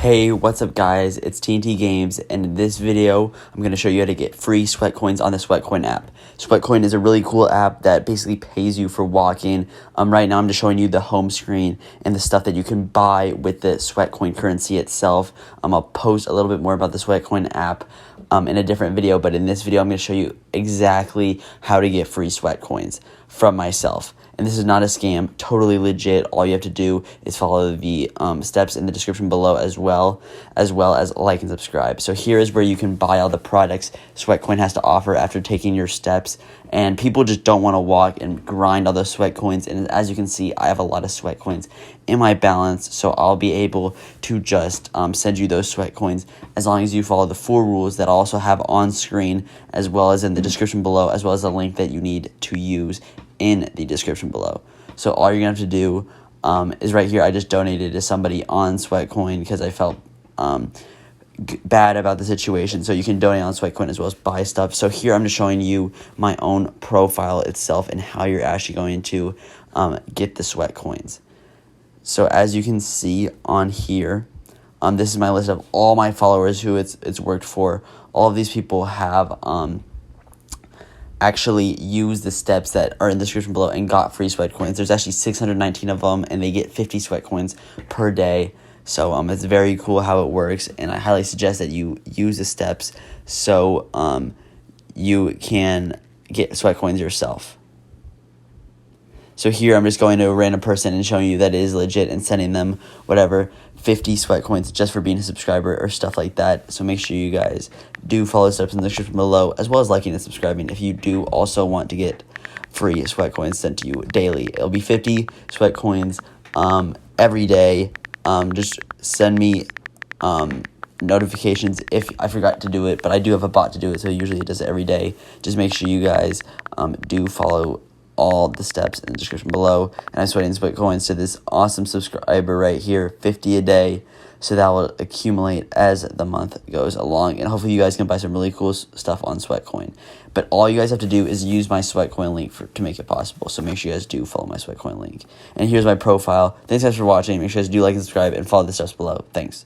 Hey, what's up guys, it's TNT Games, and in this video, I'm going to show you how to get free Sweatcoins on the Sweatcoin app. Sweatcoin is a really cool app that basically pays you for walking. Right now I'm just showing you the home screen and the stuff that you can buy with the Sweatcoin currency itself. I'll post a little bit more about the Sweatcoin app in a different video, but in this video I'm going to show you exactly how to get free Sweatcoins from myself. And this is not a scam, totally legit. All you have to do is follow the steps in the description below as well as like and subscribe. So here is where you can buy all the products Sweatcoin has to offer after taking your steps. And people just don't want to walk and grind all those Sweatcoins. And as you can see, I have a lot of Sweatcoins in my balance, so I'll be able to just send you those Sweatcoins as long as you follow the 4 rules that I'll also have on screen as well as in the description below, as well as the link that you need to use in the description below. So all you're gonna have to do is right here. I just donated to somebody on Sweatcoin because I felt bad about the situation. So you can donate on Sweatcoin as well as buy stuff. So here I'm just showing you my own profile itself and how you're actually going to get the Sweatcoins. So as you can see on here, this is my list of all my followers who it's worked for. All of these people have actually use the steps that are in the description below and got free Sweatcoins. There's actually 619 of them, and they get 50 Sweatcoins per day. So it's very cool how it works, and I highly suggest that you use the steps so you can get Sweatcoins yourself. So here I'm just going to a random person and showing you that it is legit and sending them whatever 50 Sweatcoins just for being a subscriber or stuff like that. So make sure you guys do follow the steps in the description below, as well as liking and subscribing if you do also want to get free Sweatcoins sent to you daily. It'll be 50 Sweatcoins every day. Just send me notifications if I forgot to do it, but I do have a bot to do it, so usually it does it every day. Just make sure you guys do follow all the steps in the description below, and I'm sweating Sweatcoins to this awesome subscriber right here, 50 a day, so that will accumulate as the month goes along, and hopefully you guys can buy some really cool stuff on Sweatcoin. But all you guys have to do is use my Sweatcoin link to make it possible, so make sure you guys do follow my Sweatcoin link. And here's my profile. Thanks guys for watching. Make sure you guys do like and subscribe and follow the steps below. Thanks.